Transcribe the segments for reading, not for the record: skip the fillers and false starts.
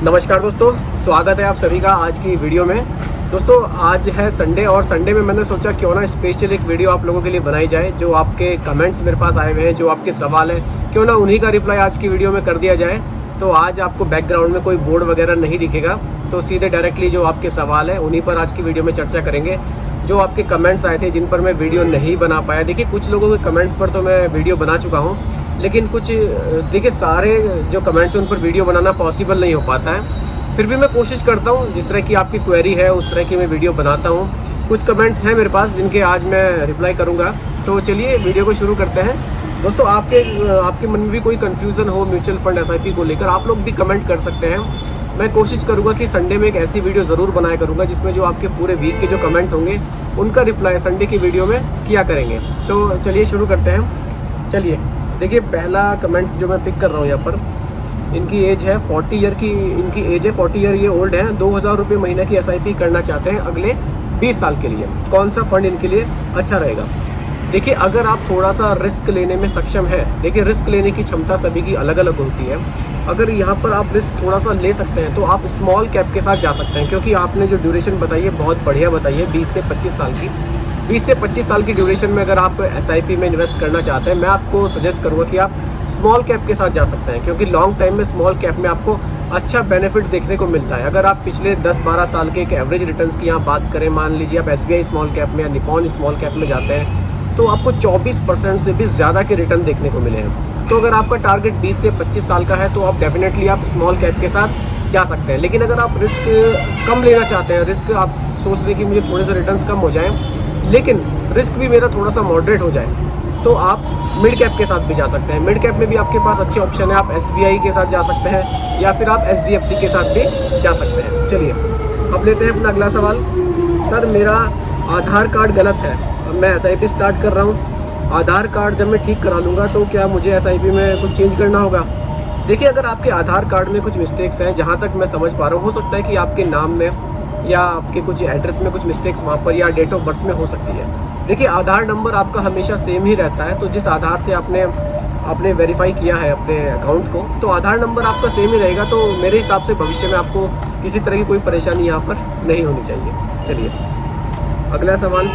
नमस्कार दोस्तों, स्वागत है आप सभी का आज की वीडियो में। दोस्तों आज है संडे और संडे में मैंने सोचा क्यों ना स्पेशल एक वीडियो आप लोगों के लिए बनाई जाए। जो आपके कमेंट्स मेरे पास आए हुए हैं, जो आपके सवाल हैं, क्यों ना उन्हीं का रिप्लाई आज की वीडियो में कर दिया जाए। तो आज आपको बैकग्राउंड में कोई बोर्ड वगैरह नहीं दिखेगा, तो सीधे डायरेक्टली जो आपके सवाल हैं उन्हीं पर आज की वीडियो में चर्चा करेंगे। जो आपके कमेंट्स आए थे जिन पर मैं वीडियो नहीं बना पाया, देखिए कुछ लोगों के कमेंट्स पर तो मैं वीडियो बना चुका हूँ, लेकिन कुछ देखिए सारे जो कमेंट्स हैं उन पर वीडियो बनाना पॉसिबल नहीं हो पाता है। फिर भी मैं कोशिश करता हूँ, जिस तरह की आपकी क्वेरी है उस तरह की मैं वीडियो बनाता हूँ। कुछ कमेंट्स हैं मेरे पास जिनके आज मैं रिप्लाई करूँगा। तो चलिए वीडियो को शुरू करते हैं। दोस्तों आपके मन में भी कोई कन्फ्यूज़न हो म्यूचुअल फंड SIP को लेकर, आप लोग भी कमेंट कर सकते हैं। मैं कोशिश करूँगा कि संडे में एक ऐसी वीडियो ज़रूर बनाया करूँगा जिसमें जो आपके पूरे वीक के जो कमेंट होंगे उनका रिप्लाई संडे की वीडियो में किया करेंगे। तो चलिए शुरू करते हैं। चलिए देखिए, पहला कमेंट जो मैं पिक कर रहा हूँ यहाँ पर, इनकी एज है 40 ईयर की, इनकी एज है 40 ईयर, ये ओल्ड है। 2000 रुपये महीने की SIP करना चाहते हैं अगले 20 साल के लिए। कौन सा फंड इनके लिए अच्छा रहेगा? देखिए, अगर आप थोड़ा सा रिस्क लेने में सक्षम है, देखिए रिस्क लेने की क्षमता सभी की अलग अलग होती है। अगर यहाँ पर आप रिस्क थोड़ा सा ले सकते हैं तो आप स्मॉल कैप के साथ जा सकते हैं, क्योंकि आपने जो ड्यूरेशन बताई है बहुत बढ़िया बताई है, 20 से 25 साल की। 20 से 25 साल की ड्यूरेशन में अगर आप SIP में इन्वेस्ट करना चाहते हैं, मैं आपको सजेस्ट करूँगा कि आप स्मॉल कैप के साथ जा सकते हैं, क्योंकि लॉन्ग टाइम में स्मॉल कैप में आपको अच्छा बेनिफिट देखने को मिलता है। अगर आप पिछले 10-12 साल के एक एवरेज रिटर्न्स की यहाँ बात करें, मान लीजिए आप SBI स्मॉल कैप में या निपॉन स्मॉल कैप में जाते हैं, तो आपको 24% से भी ज़्यादा के रिटर्न देखने को मिले हैं। तो अगर आपका टारगेट 20 से 25 साल का है तो आप डेफिनेटली आप स्मॉल कैप के साथ जा सकते हैं। लेकिन अगर आप रिस्क कम लेना चाहते हैं, रिस्क आप सोच रहे हैं कि मुझे थोड़े से रिटर्न्स कम हो जाएँ लेकिन रिस्क भी मेरा थोड़ा सा मॉडरेट हो जाए, तो आप मिड कैप के साथ भी जा सकते हैं। मिड कैप में भी आपके पास अच्छे ऑप्शन है, आप SBI के साथ जा सकते हैं या फिर आप HDFC के साथ भी जा सकते हैं। चलिए अब लेते हैं अपना अगला सवाल। सर मेरा आधार कार्ड गलत है, अब मैं SIP स्टार्ट कर रहा हूँ, आधार कार्ड जब मैं ठीक करा लूँगा तो क्या मुझे SIP में कुछ चेंज करना होगा? देखिए, अगर आपके आधार कार्ड में कुछ मिस्टेक्स हैं, जहाँ तक मैं समझ पा रहा हूँ, हो सकता है कि आपके नाम में या आपके कुछ एड्रेस में कुछ मिस्टेक्स वहाँ पर या डेट ऑफ बर्थ में हो सकती है। देखिए, आधार नंबर आपका हमेशा सेम ही रहता है, तो जिस आधार से आपने वेरीफाई किया है अपने अकाउंट को, तो आधार नंबर आपका सेम ही रहेगा। तो मेरे हिसाब से भविष्य में आपको किसी तरह की कोई परेशानी यहाँ पर नहीं होनी चाहिए। चलिए अगला सवाल।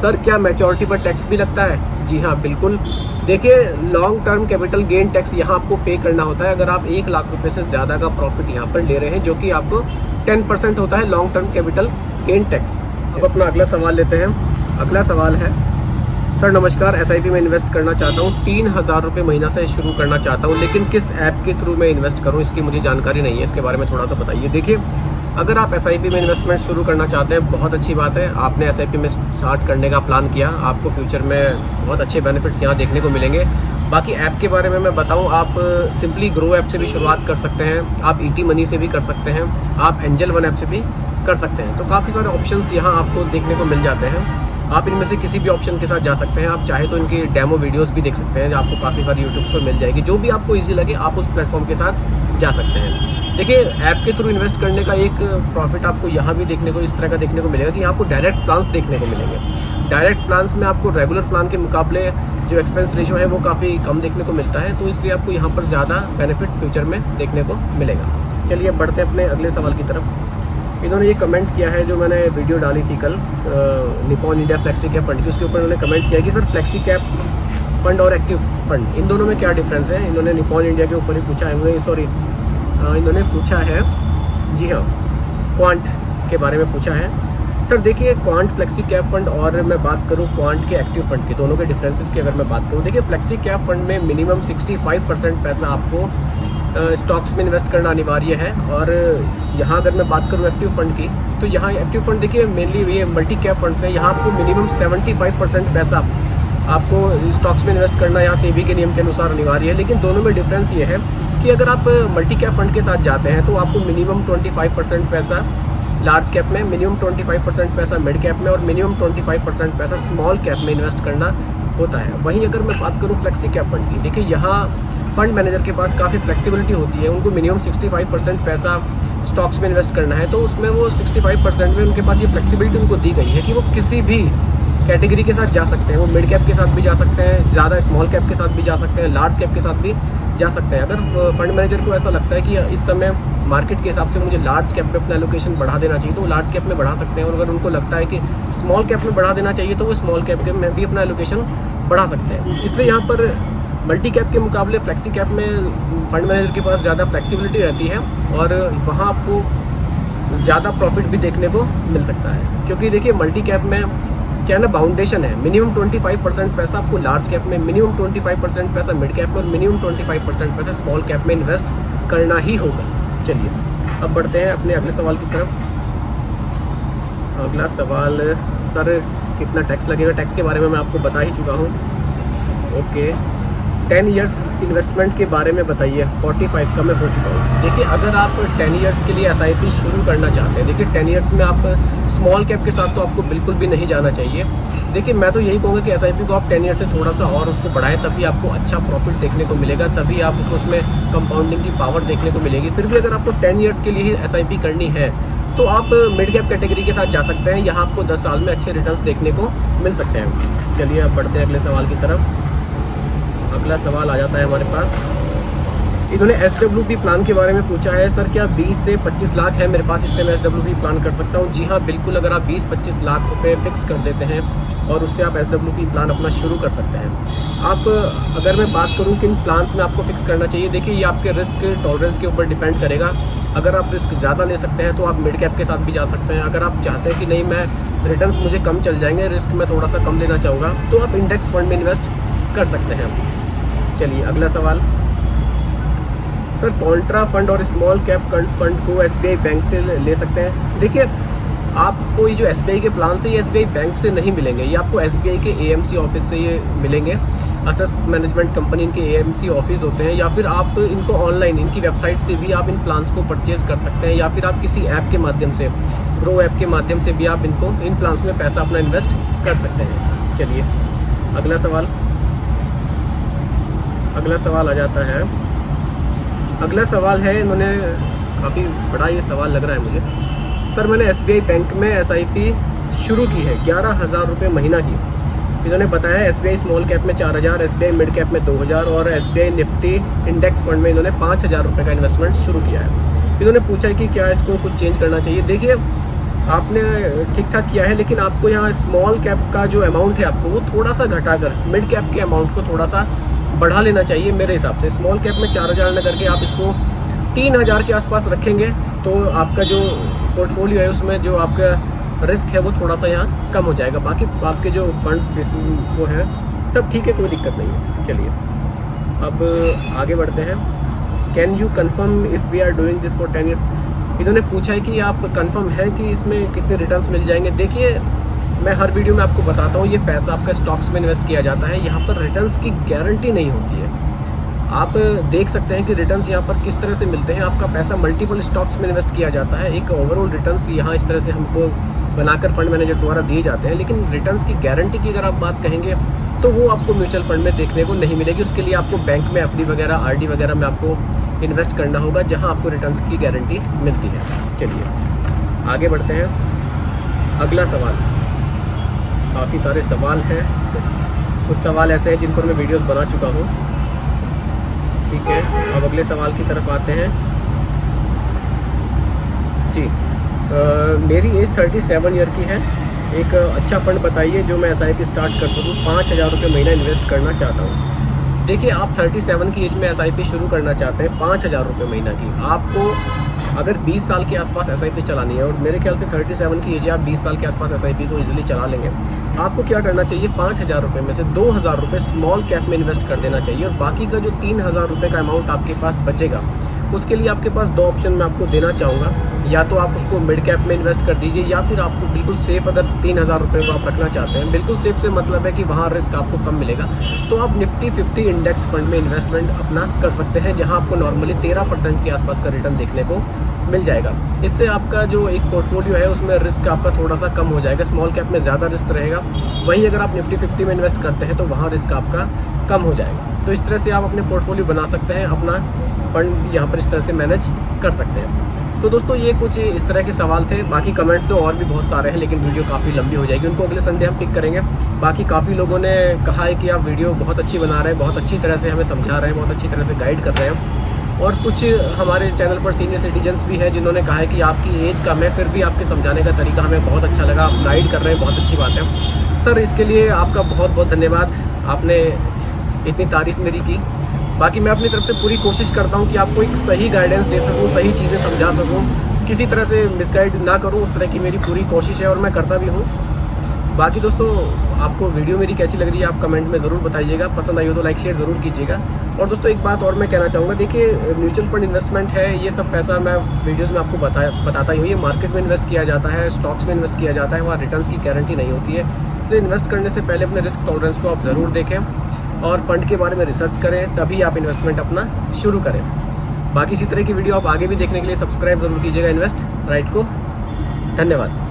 सर क्या मैच्योरिटी पर टैक्स भी लगता है? जी हाँ, बिल्कुल। देखिए, long term capital gain tax यहाँ आपको पे करना होता है अगर आप 1 लाख रुपये से ज़्यादा का प्रॉफिट यहाँ पर ले रहे हैं, जो कि आपको 10% होता है long term capital gain tax. अब अपना अगला सवाल लेते हैं। अगला सवाल है, सर नमस्कार, SIP में इन्वेस्ट करना चाहता हूँ, 3000 रुपये महीना से शुरू करना चाहता हूँ, लेकिन किस ऐप के थ्रू मैं इन्वेस्ट करूँ इसकी मुझे जानकारी नहीं है, इसके बारे में थोड़ा सा बताइए। देखिए, अगर आप SIP में इन्वेस्टमेंट शुरू करना चाहते हैं, बहुत अच्छी बात है, आपने SIP में स्टार्ट करने का प्लान किया, आपको फ्यूचर में बहुत अच्छे बेनिफिट्स यहाँ देखने को मिलेंगे। बाकी ऐप के बारे में मैं बताऊं, आप सिंपली ग्रो ऐप से भी शुरुआत कर सकते हैं, आप ET मनी से भी कर सकते हैं, आप एंजल वन ऐप से भी कर सकते हैं। तो काफ़ी सारे ऑप्शंस यहाँ आपको देखने को मिल जाते हैं, आप इनमें से किसी भी ऑप्शन के साथ जा सकते हैं। आप चाहे तो इनकी डेमो वीडियोस भी देख सकते हैं, जो आपको काफ़ी सारी यूट्यूब पर मिल जाएगी। जो भी आपको ईजी लगे आप उस प्लेटफॉर्म के साथ जा सकते हैं। देखिए, ऐप के थ्रू इन्वेस्ट करने का एक प्रॉफिट आपको यहाँ भी देखने को इस तरह का देखने को मिलेगा कि आपको डायरेक्ट प्लान्स देखने को मिलेंगे। डायरेक्ट प्लान्स में आपको रेगुलर प्लान के मुकाबले जो एक्सपेंस रेशो है वो काफ़ी कम देखने को मिलता है, तो इसलिए आपको यहाँ पर ज़्यादा बेनिफिट फ्यूचर में देखने को मिलेगा। चलिए अब बढ़ते हैं अपने अगले सवाल की तरफ। इन्होंने ये कमेंट किया है, जो मैंने वीडियो डाली थी कल Nippon India flexi cap fund की, उसके ऊपर इन्होंने कमेंट किया कि सर फ्लेक्सी कैप फंड और एक्टिव फंड इन दोनों में क्या डिफरेंस है। इन्होंने निपॉन इंडिया के ऊपर ही पूछा है, इन्होंने पूछा है, जी हाँ, क्वांट के बारे में पूछा है। सर देखिए, क्वांट फ्लेक्सी कैप फंड और मैं बात करूं क्वांट के एक्टिव फंड की, दोनों के डिफरेंसेस की अगर मैं बात करूं, देखिए फ्लेक्सी कैप फंड में मिनिमम 65% पैसा आपको स्टॉक्स में इन्वेस्ट करना अनिवार्य है। और यहाँ अगर मैं बात करूँ एक्टिव फंड की, तो यहाँ एक्टिव फंड देखिए मेनली ये मल्टी कैप फंड्स है, यहाँ आपको मिनिमम 75% पैसा आपको स्टॉक्स में इन्वेस्ट करना यहाँ सेबी के नियम के अनुसार अनिवार्य है। लेकिन दोनों में डिफरेंस ये है कि अगर आप मल्टी कैप फंड के साथ जाते हैं तो आपको मिनिमम 25% पैसा लार्ज कैप में, मिनिमम 25% पैसा मिड कैप में और मिनिमम 25% पैसा स्मॉल कैप में इन्वेस्ट करना होता है। वहीं अगर मैं बात करूँ फ्लेक्सी कैप फंड की, देखिए यहाँ फंड मैनेजर के पास काफ़ी फ्लेक्सिबिलिटी होती है, उनको मिनिमम 65% पैसा स्टॉक्स में इन्वेस्ट करना है, तो उसमें वो 65% में उनके पास ये फ्लेक्सिबिलिटी उनको दी गई है कि वो किसी भी कैटेगरी के साथ जा सकते हैं। वो मिड कैप के साथ भी जा सकते हैं, ज़्यादा स्मॉल कैप के साथ भी जा सकते हैं, लार्ज कैप के साथ भी जा सकते हैं। अगर फंड मैनेजर को ऐसा लगता है कि इस समय मार्केट के हिसाब से मुझे लार्ज कैप में अपना एलोकेशन बढ़ा देना चाहिए तो वो लार्ज कैप में बढ़ा सकते हैं, और अगर उनको लगता है कि स्मॉल कैप में बढ़ा देना चाहिए तो वो स्मॉल कैप में भी अपना एलोकेशन बढ़ा सकते हैं। इसलिए यहाँ पर मल्टी कैप के मुकाबले फ्लेक्सी कैप में फंड मैनेजर के पास ज़्यादा फ्लेक्सिबिलिटी रहती है और वहाँ आपको ज़्यादा प्रॉफिट भी देखने को मिल सकता है। क्योंकि देखिए मल्टी कैप में क्या है ना, बाउंडेशन है, मिनिमम 25% पैसा आपको लार्ज कैप में, मिनिमम 25% पैसा मिड कैप में और मिनिमम 25% पैसा स्मॉल कैप में इन्वेस्ट करना ही होगा। चलिए अब बढ़ते हैं अपने अगले सवाल की तरफ। अगला सवाल, सर कितना टैक्स लगेगा? टैक्स के बारे में मैं आपको बता ही चुका हूँ। ओके, 10 इयर्स इन्वेस्टमेंट के बारे में बताइए। 45 का मैं हो चुका हूँ। देखिए अगर आप 10 इयर्स के लिए SIP शुरू करना चाहते हैं, देखिए 10 इयर्स में आप स्मॉल कैप के साथ तो आपको बिल्कुल भी नहीं जाना चाहिए। देखिए मैं तो यही कहूँगा कि SIP को आप 10 ईयर से थोड़ा सा और उसको बढ़ाएं, तभी आपको अच्छा प्रॉफिट देखने को मिलेगा, तभी आपको उसमें कंपाउंडिंग की पावर देखने को मिलेगी। फिर भी अगर आपको 10 ईयर्स के लिए ही SIP करनी है तो आप मिड कैप कैटेगरी के साथ जा सकते हैं। यहाँ आपको 10 साल में अच्छे रिटर्न्स देखने को मिल सकते हैं। चलिए अब बढ़ते हैं अगले सवाल की तरफ। अगला सवाल आ जाता है हमारे पास। इन्होंने SWP प्लान के बारे में पूछा है, सर क्या 20 से 25 लाख है मेरे पास, इससे मैं SWP प्लान कर सकता हूँ? जी हाँ बिल्कुल, अगर आप 20-25 लाख रुपए फिक्स कर देते हैं और उससे आप SWP प्लान अपना शुरू कर सकते हैं। आप अगर मैं बात करूँ किन प्लान्स में आपको फिक्स करना चाहिए, देखिए ये आपके रिस्क टॉलरेंस के ऊपर डिपेंड करेगा। अगर आप रिस्क ज़्यादा ले सकते हैं तो आप मिड कैप के साथ भी जा सकते हैं। अगर आप चाहते हैं कि नहीं मैं रिटर्न्स मुझे कम चल जाएंगे, रिस्क मैं थोड़ा सा कम लेना चाहूँगा, तो आप इंडेक्स फंड में इन्वेस्ट कर सकते हैं। चलिए अगला सवाल, सर कॉन्ट्रा फंड और स्मॉल कैप फंड को SBI बैंक से ले सकते हैं? देखिए आपको ये जो SBI के प्लान से ये SBI बैंक से नहीं मिलेंगे, ये आपको SBI के AMC ऑफिस से ये मिलेंगे। असेस्ट मैनेजमेंट कंपनी इनके AMC ऑफिस होते हैं, या फिर आप इनको ऑनलाइन इनकी वेबसाइट से भी आप इन प्लान्स को परचेज़ कर सकते हैं, या फिर आप किसी ऐप के माध्यम से, ग्रो ऐप के माध्यम से भी आप इनको इन प्लान्स में पैसा अपना इन्वेस्ट कर सकते हैं। चलिए अगला सवाल आ जाता है। अगला सवाल है, इन्होंने काफ़ी बड़ा ये सवाल लग रहा है मुझे। सर मैंने SBI बैंक में SIP शुरू की है 11,000 रुपये महीना की। इन्होंने बताया SBI स्मॉल कैप में 4,000, SBI मिड कैप में 2,000 और SBI निफ्टी इंडेक्स फंड में इन्होंने 5,000 रुपये का इन्वेस्टमेंट शुरू किया है। इन्होंने पूछा कि क्या इसको कुछ चेंज करना चाहिए। देखिए आपने ठीक ठाक किया है, लेकिन आपको यहाँ स्मॉल कैप का जो अमाउंट है आपको वो थोड़ा सा घटाकर मिड कैप के अमाउंट को थोड़ा सा बढ़ा लेना चाहिए मेरे हिसाब से। स्मॉल कैप में 4,000 न करके आप इसको 3,000 के आसपास रखेंगे तो आपका जो पोर्टफोलियो है उसमें जो आपका रिस्क है वो थोड़ा सा यहाँ कम हो जाएगा। बाकी आपके जो फंड्स वो हैं सब ठीक है, कोई दिक्कत नहीं है। चलिए अब आगे बढ़ते हैं। Can you confirm if we are doing this for 10 years? इन्होंने पूछा है कि आप कन्फर्म हैं कि इसमें कितने रिटर्न्स मिल जाएंगे। देखिए मैं हर वीडियो में आपको बताता हूँ ये पैसा आपका स्टॉक्स में इन्वेस्ट किया जाता है, यहाँ पर रिटर्न्स की गारंटी नहीं होती है। आप देख सकते हैं कि रिटर्न्स यहाँ पर किस तरह से मिलते हैं। आपका पैसा मल्टीपल स्टॉक्स में इन्वेस्ट किया जाता है, एक ओवरऑल रिटर्न्स यहाँ इस तरह से हमको बनाकर फंड मैनेजर द्वारा दिए जाते हैं, लेकिन रिटर्न्स की गारंटी की अगर आप बात कहेंगे तो वो आपको म्यूचुअल फंड में देखने को नहीं मिलेगी। उसके लिए आपको बैंक में FD वगैरह RD वगैरह में आपको इन्वेस्ट करना होगा, जहाँ आपको रिटर्न्स की गारंटी मिलती है। चलिए आगे बढ़ते हैं। अगला सवाल, काफ़ी सारे सवाल हैं, कुछ सवाल ऐसे हैं जिन पर मैं वीडियोस बना चुका हूँ। ठीक है, अब अगले सवाल की तरफ आते हैं। जी मेरी एज 37 ईयर की है, एक अच्छा फंड बताइए जो मैं SIP स्टार्ट कर सकूँ। 5,000 रुपये महीना इन्वेस्ट करना चाहता हूँ। देखिए आप 37 की एज में SIP शुरू करना चाहते हैं 5,000 रुपये महीना की। आपको अगर 20 साल के आसपास SIP चलानी है, और मेरे ख्याल से 37 की एज है, आप 20 साल के आसपास SIP को इजीली चला लेंगे। आपको क्या करना चाहिए, 5,000 रुपये में से 2,000 रुपये स्मॉल कैप में इन्वेस्ट कर देना चाहिए, और बाकी का जो 3,000 रुपये का अमाउंट आपके पास बचेगा उसके लिए आपके पास 2 ऑप्शन मैं आपको देना चाहूँगा। या तो आप उसको मिड कैप में इन्वेस्ट कर दीजिए, या फिर आपको बिल्कुल सेफ़, अगर 3,000 रुपये को आप रखना चाहते हैं, बिल्कुल सेफ़ से मतलब है कि वहाँ रिस्क आपको कम मिलेगा, तो आप निफ्टी 50 इंडेक्स फंड में इन्वेस्टमेंट अपना कर सकते हैं, जहाँ आपको नॉर्मली 13% के आसपास का रिटर्न देखने को मिल जाएगा। इससे आपका जो एक पोर्टफोलियो है उसमें रिस्क आपका थोड़ा सा कम हो जाएगा। स्मॉल कैप में ज़्यादा रिस्क रहेगा, वहीं अगर आप निफ्टी 50 में इन्वेस्ट करते हैं तो वहाँ रिस्क आपका कम हो जाएगा। तो इस तरह से आप अपने पोर्टफोलियो बना सकते हैं, अपना फंड यहाँ पर इस तरह से मैनेज कर सकते हैं। तो दोस्तों ये कुछ इस तरह के सवाल थे। बाकी कमेंट तो और भी बहुत सारे हैं, लेकिन वीडियो काफ़ी लंबी हो जाएगी, उनको अगले संडे हम पिक करेंगे। बाकी काफ़ी लोगों ने कहा है कि आप वीडियो बहुत अच्छी बना रहे हैं, बहुत अच्छी तरह से हमें समझा रहे हैं, बहुत अच्छी तरह से गाइड कर रहे हैं। और कुछ हमारे चैनल पर सीनियर सिटीजन्स भी हैं जिन्होंने कहा है कि आपकी एज कम है, फिर भी आपके समझाने का तरीका हमें बहुत अच्छा लगा, आप गाइड कर रहे हैं, बहुत अच्छी बात है सर। इसके लिए आपका बहुत बहुत धन्यवाद, आपने इतनी तारीफ़ मेरी की। बाकी मैं अपनी तरफ से पूरी कोशिश करता हूँ कि आपको एक सही गाइडेंस दे सकूँ, सही चीज़ें समझा सकूँ, किसी तरह से मिसगाइड ना करूँ, उस तरह की मेरी पूरी कोशिश है और मैं करता भी हूँ। बाकी दोस्तों आपको वीडियो मेरी कैसी लग रही है आप कमेंट में ज़रूर बताइएगा, पसंद आई हो तो लाइक शेयर ज़रूर कीजिएगा। और दोस्तों एक बात और मैं कहना चाहूँगा, देखिए म्यूचुअल फंड इन्वेस्टमेंट है, ये सब पैसा मैं वीडियोज़ में आपको बताता ही हूँ। ये मार्केट में इन्वेस्ट किया जाता है, स्टॉक्स में इन्वेस्ट किया जाता है, वहाँ रिटर्न्स की गारंटी नहीं होती है। इसलिए इन्वेस्ट करने से पहले अपने रिस्क टॉलरेंस को आप ज़रूर देखें और फंड के बारे में रिसर्च करें, तभी आप इन्वेस्टमेंट अपना शुरू करें। बाकी इसी तरह की वीडियो आप आगे भी देखने के लिए सब्सक्राइब ज़रूर कीजिएगा इन्वेस्ट राइट को। धन्यवाद।